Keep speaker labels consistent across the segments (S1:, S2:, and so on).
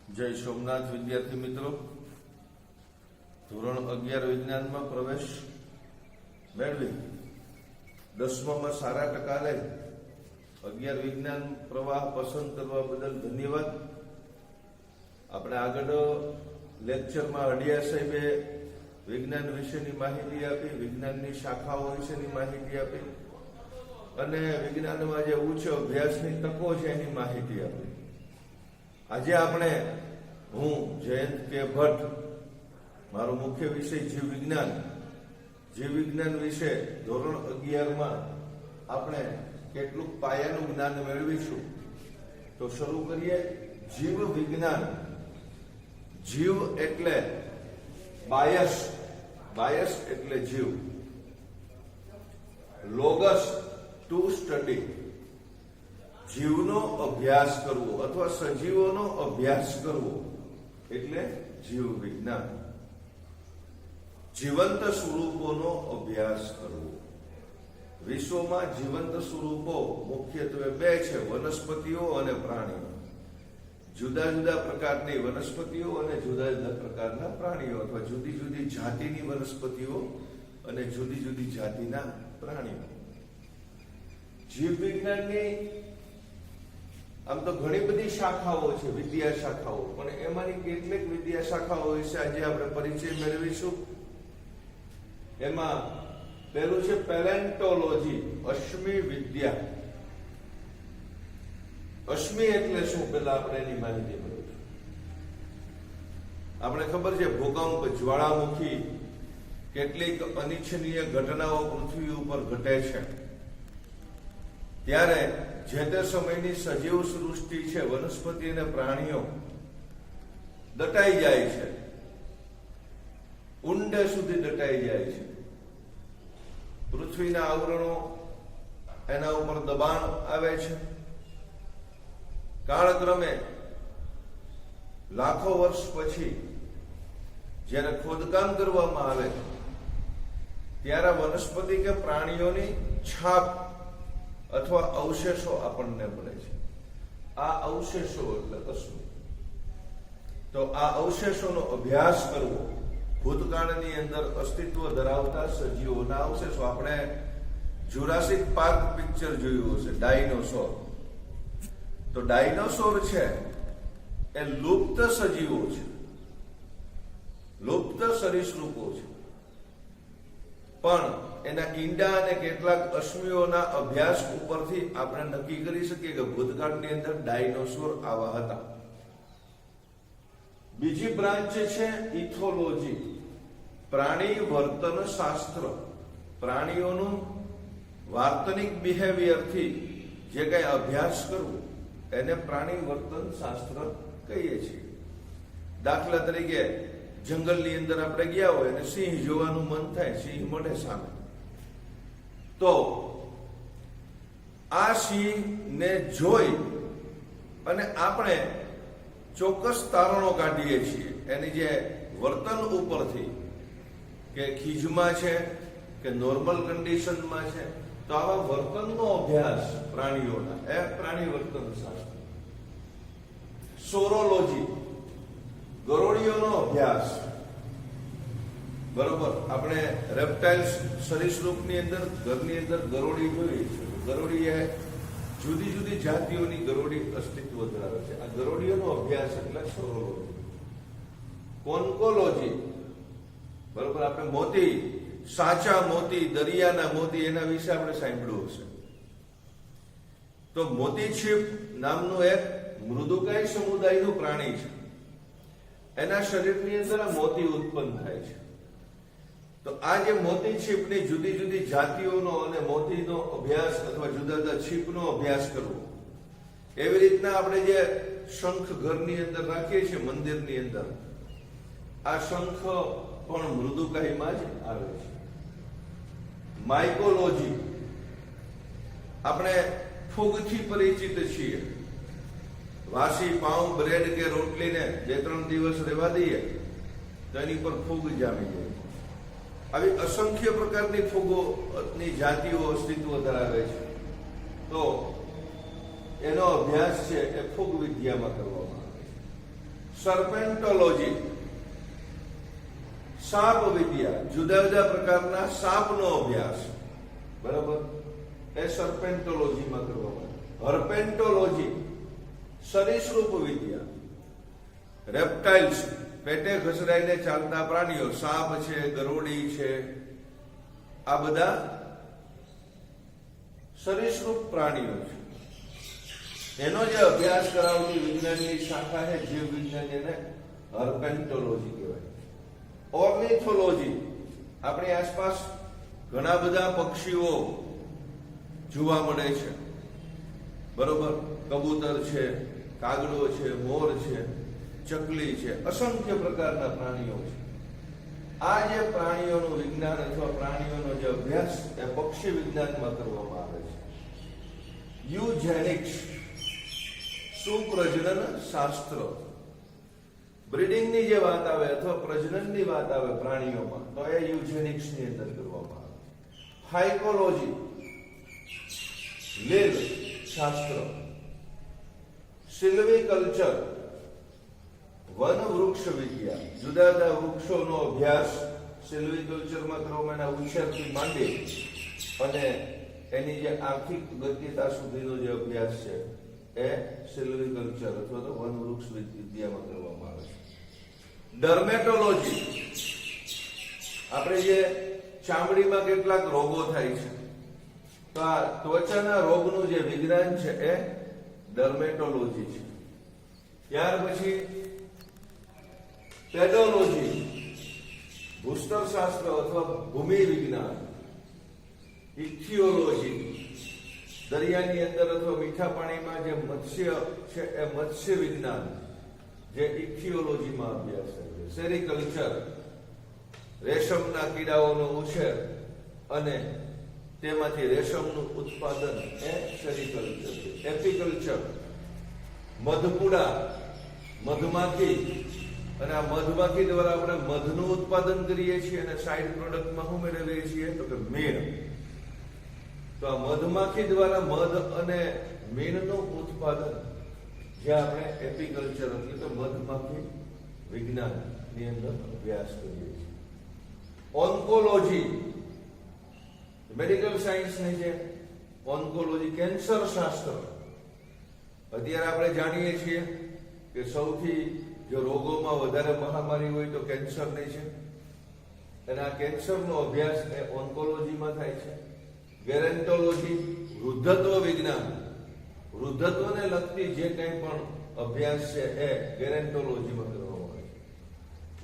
S1: જય સોમનાથ વિદ્યાર્થી મિત્રો, ધોરણ 11 વિજ્ઞાનમાં પ્રવેશ મેળવી 10માં સારા ટકા લઈ 11 વિજ્ઞાન પ્રવાહ પસંદ કરવા બદલ ધન્યવાદ. આપણે આગળ લેક્ચરમાં અડિયા સાહેબે વિજ્ઞાન વિશેની માહિતી આપી, વિજ્ઞાનની શાખાઓ વિશેની માહિતી આપી અને વિજ્ઞાનમાં જે ઉચ્ચ અભ્યાસની તકો છે એની માહિતી આપી. આજે આપણે હું જયંત કે ભટ્ટ, મારો મુખ્ય વિષય જીવ વિજ્ઞાન. જીવ વિજ્ઞાન વિશે ધોરણ 11માં આપણે કેટલુંક પાયાનું જ્ઞાન મેળવીશું. તો શરૂ કરીએ. જીવ વિજ્ઞાન. જીવ એટલે બાયસ, બાયસ એટલે જીવ. લોગસ ટુ સ્ટડી, જીવનો અભ્યાસ કરવો અથવા સજીવોનો અભ્યાસ કરવો એટલે જીવ વિજ્ઞાન. જીવંત સ્વરૂપોનો અભ્યાસ કરવો. વિશ્વમાં જીવંત સ્વરૂપો મુખ્યત્વે બે છે, વનસ્પતિઓ અને પ્રાણીઓ. જુદા જુદા પ્રકારની વનસ્પતિઓ અને જુદા જુદા પ્રકારના પ્રાણીઓ, અથવા જુદી જુદી જાતિની વનસ્પતિઓ અને જુદી જુદી જાતિના પ્રાણીઓ. જીવ વિજ્ઞાનની આમ તો ઘણી બધી શાખાઓ છે, વિદ્યા શાખાઓ, પણ એમાંની કેટલીક વિદ્યા શાખાઓ વિશે આજે આપણે પરિચય મેળવીશું. એમાં પહેલું છે પેલેન્ટોલોજી, અશ્મિ વિદ્યા. અશ્મિ એટલે શું, પેલા આપણે એની માહિતી મેળવીશું. આપણે ખબર છે ભૂકંપ, જ્વાળામુખી, કેટલીક અનિચ્છનીય ઘટનાઓ પૃથ્વી ઉપર ઘટે છે ત્યારે જે તે સમયની સજીવ સૃષ્ટિ છે, વનસ્પતિ અને પ્રાણીઓ દટાઈ જાય છે, ઊંડે સુધી દટાઈ જાય છે. પૃથ્વીના આવરણો એના ઉપર દબાણ આવે છે. કાળક્રમે લાખો વર્ષ પછી જ્યારે ખોદકામ કરવામાં આવે ત્યારે વનસ્પતિ કે પ્રાણીઓની છાપ અથવા અવશેષો આપણને મળે છે. આ અવશેષો એટલે અશ્મિ. તો આ અવશેષોનો અભ્યાસ કરવો, ભૂતકાળની અંદર અસ્તિત્વ ધરાવતા સજીવોના અવશેષો. આપણે જુરાસિક પાર્ક પિક્ચર જોયું હશે, ડાયનોસોર. તો ડાયનોસોર છે એ લુપ્ત સજીવો છે, લુપ્ત સરીસૃપો છે, પણ એના ઈંડા અને કેટલાક અશ્મિઓના અભ્યાસ ઉપરથી આપણે નક્કી કરી શકીએ કે ભૂતકાળની અંદર ડાયનોસોર આવા હતા. બીજી બ્રાન્ચ છે ઇથોલોજી, પ્રાણી વર્તન શાસ્ત્ર. પ્રાણીઓનું વાર્તનિક બિહેવિયરથી જે કઈ અભ્યાસ કરવું એને પ્રાણી વર્તન શાસ્ત્ર કહીએ છીએ. દાખલા તરીકે જંગલની અંદર આપણે ગયા હોય અને સિંહ જોવાનું મન થાય, સિંહ મળે સામે, તો આ સિંહને જોઈ અને આપણે ચોક્કસ તારણો કાઢીએ છીએ એની જે વર્તન ઉપરથી, કે ખીજમાં છે કે નોર્મલ કન્ડિશનમાં છે. તો આવા વર્તનનો અભ્યાસ પ્રાણીઓના, એ પ્રાણી વર્તન શાસ્ત્ર. સોરોલોજી, ગરોળીઓનો અભ્યાસ. બરોબર, આપણે રેપ્ટાઇલ્સ સરીસૃપની અંદર, ઘરની અંદર ગરોળી જોઈએ છે. ગરોળી એ જુદી જુદી જાતિઓની ગરોળી અસ્તિત્વ ધરાવે છે. આ ગરોળીઓનો અભ્યાસ એટલે સોરોલોજી. કોન્કોલોજી, બરોબર, આપણે મોતી, સાચા મોતી, દરિયાના મોતી, એના વિશે આપણે સાંભળ્યું હશે. તો મોતી છીપ નામનું એક મૃદુકાય સમુદાયનું પ્રાણી છે. એના શરીરની અંદર આ મોતી ઉત્પન્ન થાય છે. તો આ જે મોતી છીપની જુદી જુદી જાતિઓનો અને મોતીનો અભ્યાસ અથવા જુદા જુદા છીપનો અભ્યાસ કરવો. એવી રીતના આપણે જે શંખ ઘરની અંદર રાખીએ છીએ, મંદિરની અંદર, આ શંખ પણ મૃદુકાયમાં જ આવે છે. માઇકોલોજી, આપણે ફૂગથી પરિચિત છીએ. વાસી પાઉં, બ્રેડ કે રોટલીને 2-3 દિવસ રહેવા દઈએ તો એની પર ફૂગ જામી જાય. આવી અસંખ્ય પ્રકારની ફૂગોની જાતિઓ અસ્તિત્વ ધરાવે છે. તો એનો અભ્યાસ છે એ ફૂગ વિદ્યામાં કરવામાં આવે છે. સર્પેન્ટોલોજી, સાપ વિદ્યા, જુદા જુદા પ્રકારના સાપનો અભ્યાસ, બરાબર, એ સર્પેન્ટોલોજીમાં કરવામાં આવે. હર્પેન્ટોલોજી, સરીસૃપ વિદ્યા, રેપ્ટાઇલ્સ, પેટે ઘસડાઈને ચાલતા પ્રાણીઓ, સાપ છે, ગરોળી છે, આ બધા સરીસૃપ પ્રાણીઓ છે. એનો જે અભ્યાસ કરાવતી વિજ્ઞાનની શાખા છે જીવ વિજ્ઞાન, એને હર્પેન્ટોલોજી કહેવાય. ઓર્નિથોલોજી, આપણી આસપાસ ઘણા બધા પક્ષીઓ જોવા મળે છે, બરોબર, કબૂતર છે, કાગડો છે, મોર છે, ચકલી છે, અસંખ્ય પ્રકારના પ્રાણીઓ છે. આ જે પ્રાણીઓનું વિજ્ઞાન અથવા પ્રાણીઓનો જે અભ્યાસ એ પક્ષી વિજ્ઞાનમાં કરવામાં આવે છે. યુજેનિક્સ, સુપ્રજનન શાસ્ત્ર, બ્રીડિંગની જે વાત આવે અથવા પ્રજનનની વાત આવે પ્રાણીઓમાં, તો એ યુજેનિક્સની અંદર કરવામાં આવે. ફાઇકોલોજી, લીલ શાસ્ત્ર. સિલ્વીકલ્ચર, વન વૃક્ષ વિદ્યા, જુદા જુદા વૃક્ષોનો અભ્યાસ સિલ્વીકલ્ચરમાં કરવામાં, એના ઉછેરથી માંડી અને એની જે આર્થિક ગતિતા સુધીનો જે અભ્યાસ છે એ સિલ્વીકલ્ચર અથવા તો વન વૃક્ષ વિદ્યામાં કરવામાં આવે છે. ડર્મેટોલોજી, આપણે જે ચામડીમાં કેટલાક રોગો થાય છે, તો આ ત્વચાના રોગનું જે વિજ્ઞાન છે એ ડર્મેટોલોજી છે. ત્યાર પછી પેડોલોજી, ભૂસ્તરશાસ્ત્ર અથવા ભૂમિ વિજ્ઞાન. ઇથિયોલોજી, દરિયાની અંદર અથવા મીઠા પાણીમાં જે મત્સ્ય છે એ મત્સ્ય વિજ્ઞાન, જે ઇથિયોલોજીમાં અભ્યાસ થાય છે. સેરિકલ્ચર, રેશમના કીડાઓનો ઉછેર અને તેમાંથી રેશમનું ઉત્પાદન એ સેરિકલ્ચર છે. એપીકલ્ચર, મધપુડા, મધમાખી, અને આ મધમાખી દ્વારા આપણે મધનું ઉત્પાદન કરીએ છીએ અને સાઇડ પ્રોડક્ટમાં શું મેળવીએ છીએ તો કે મીણ. તો આ મધમાખી દ્વારા મધ અને મીણનું ઉત્પાદન જે આપણે એપીકલ્ચર એટલે કે મધમાખી વિજ્ઞાનની અંદર અભ્યાસ કરીએ છીએ. ઓન્કોલોજી, મેડિકલ સાયન્સની છે. ઓન્કોલોજી, કેન્સર શાસ્ત્ર. અત્યારે આપણે જાણીએ છીએ કે સૌથી જો રોગોમાં વધારે મહામારી હોય તો કેન્સરની છે, અને આ કેન્સરનો અભ્યાસ એ ઓન્કોલોજીમાં થાય છે. ગેરેન્ટોલોજી, વૃદ્ધત્વ વિજ્ઞાન, વૃદ્ધત્વને લગતી જે કંઈ પણ અભ્યાસ છે એ ગેરેન્ટોલોજીમાં કરવામાં આવે છે.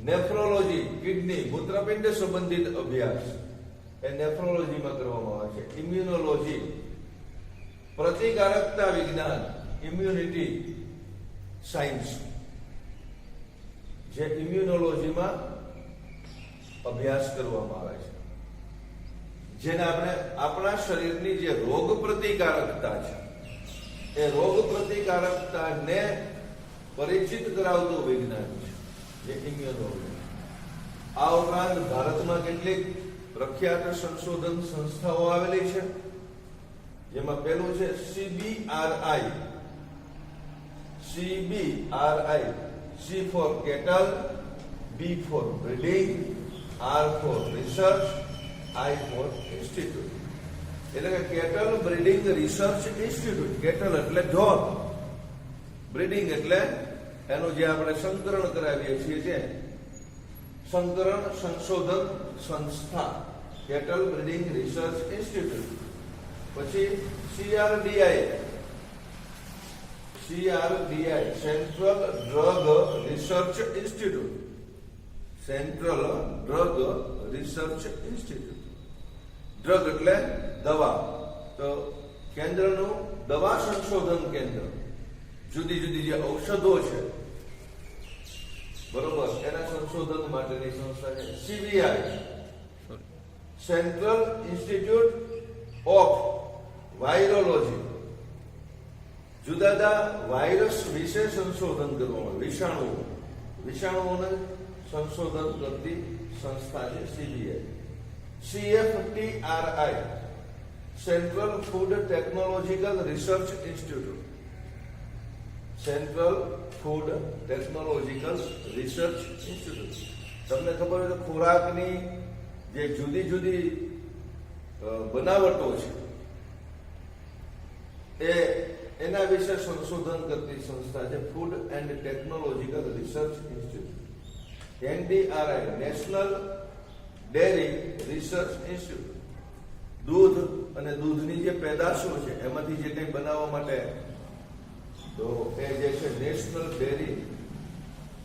S1: નેફ્રોલોજી, કિડની, મૂત્રપિંડ સંબંધિત અભ્યાસ એ નેફ્રોલોજીમાં કરવામાં આવે છે. ઇમ્યુનોલોજી, પ્રતિકારકતા વિજ્ઞાન, ઇમ્યુનિટી સાયન્સ, જે ઇમ્યુનોલોજીમાં અભ્યાસ કરવામાં આવે છે. જેને આપણે આપણા શરીરની જે રોગ પ્રતિકારકતા છે એ રોગ પ્રતિકારકતાને પરિચિત કરાવતું વિજ્ઞાન છે, જે ઇમ્યુનોલોજી. આ ઉપરાંત ભારતમાં કેટલીક પ્રખ્યાત સંશોધન સંસ્થાઓ આવેલી છે, જેમાં પહેલું છે CBRI. C for cattle, B for breeding, R for research, I for institute. એટલે કે cattle breeding research institute. Cattle એટલે ઢોર, બ્રીડિંગ એટલે એનું જે આપણે સંકરણ કરાવીએ છીએ તે સંકરણ સંશોધન સંસ્થા, કેટલ બ્રીડિંગ રિસર્ચ ઇન્સ્ટિટ્યૂટ. પછી CRDI, central drug research institute. Central drug research institute. Drug એટલે દવા, તો કેન્દ્રનું દવા સંશોધન કેન્દ્ર. જુદી જુદી જે ઔષધો છે, બરોબર, એના સંશોધન માટેની સંસ્થા છે. CBI, central institute of virology. જુદા જુદા વાયરસ વિશે સંશોધન કરવામાં, વિષાણુઓને સંશોધન કરતી સંસ્થા છે CBI. CFTRI, central food technological research institute. Central food technological research institute. તમને ખબર હોય તો ખોરાકની જે જુદી જુદી બનાવટો છે એના વિશે સંશોધન કરતી સંસ્થા છે food and technological research institute, NDRI, national dairy research institute. દૂધ અને દૂધની જે પેદાશો છે એમાંથી જે કંઈ બનાવવા માટે તો એ જે છે નેશનલ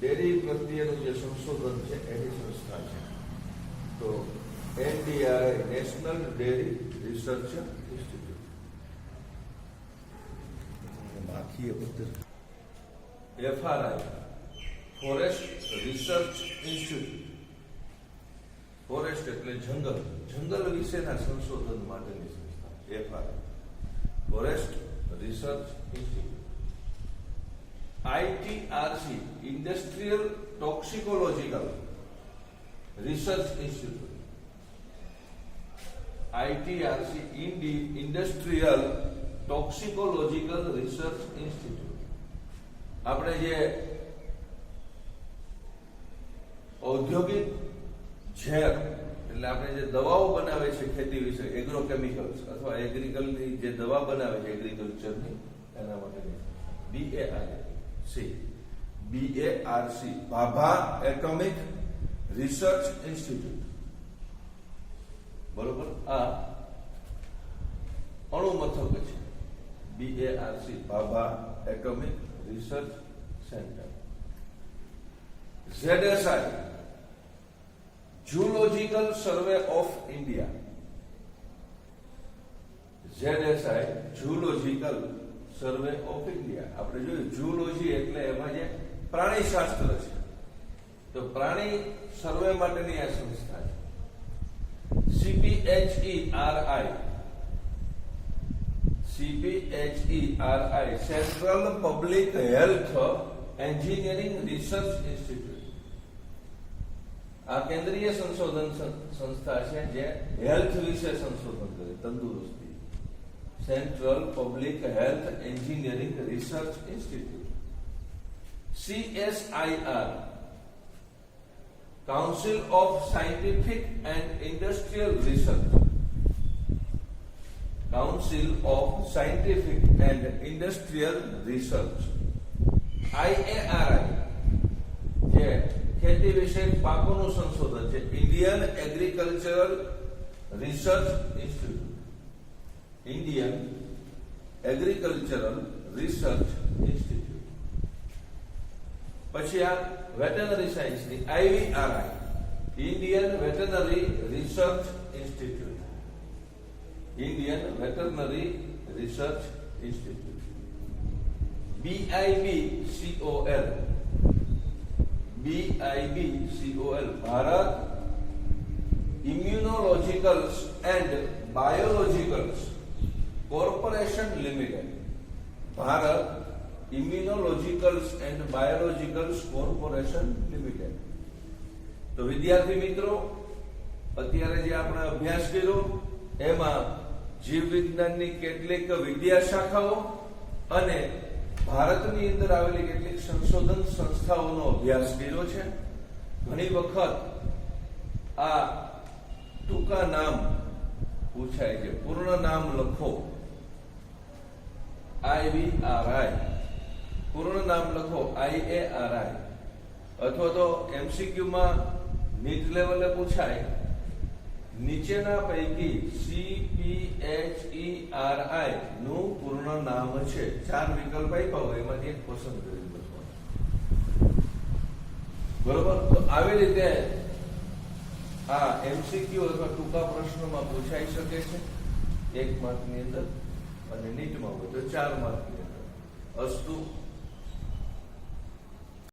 S1: ડેરી પ્રત્યેનું જે સંશોધન છે એની સંસ્થા છે. તો NDRI, national dairy research institute. બાકી FRI, forest research institute. Forest એટલે જંગલ વિશેના સંશોધન માટેની સંસ્થા FRI, forest research institute. ITRC, industrial toxicological research institute. ITRC, industrial toxicological research institute. આપણે જે ઔદ્યોગિક ઝેર એટલે આપણે જે દવાઓ બનાવે છે ખેતી વિશે, એગ્રોકેમિકલ્સ અથવા એગ્રીકલ્ચરની જે દવા બનાવે છે એગ્રીકલ્ચરની, એના માટેની BARC, Bhabha atomic research institute. બરોબર, આ અણુ મથક છે BARC, Bhabha atomic research centre. ZSI, zoological survey of India. ZSI, zoological survey of India. આપણે જોયું ઝૂલોજી એટલે એમાં જે પ્રાણીશાસ્ત્ર છે, તો પ્રાણી સર્વે માટેની આ સંસ્થા છે. CPHERI, central public health engineering research institute. આ કેન્દ્રીય સંશોધન સંસ્થા છે જે હેલ્થ વિશે સંશોધન કરે, તંદુરસ્તી. Central public health engineering research institute. CSIR, council of scientific and industrial research. Council of scientific and industrial research. IARI, જે ખેતી વિષયક પાકોનું સંશોધન છે, Indian agricultural research institute. Indian agricultural research institute. પછી આ વેટરનરી સાયન્સની IVRI, Indian veterinary research institute. Indian veterinary research institute. BIBCOL, Bharat immunologicals and biologicals corporation limited. Bharat immunologicals and biologicals corporation limited. તો વિદ્યાર્થી મિત્રો, અત્યારે જે આપણે અભ્યાસ કર્યો એમાં જીવ વિજ્ઞાનની કેટલીક વિદ્યાશાખાઓ અને ભારતની અંદર આવેલી કેટલીક સંશોધન સંસ્થાઓનો અભ્યાસ કર્યો છે. ઘણી વખત આ ટૂંકા નામ પૂછાય છે, પૂર્ણ નામ લખો. IVRI, પૂર્ણ નામ લખો IARI, અથવા તો MCQ માં નીટ લેવલે પૂછાય, નીચેના પૈકી CPHERI નું પૂર્ણ નામ છે. 4 વિકલ્પ આપ્યા હોય, એમાંથી એક પસંદ કરી લખવાનું. બરોબર, તો આવી રીતે આ MCQ અથવા ટૂંકા પ્રશ્નોમાં પૂછાઈ શકે છે 1 માર્કની અંદર, અને નીટમાં હોય તો 4 માર્કની અંદર. અસ્તુ.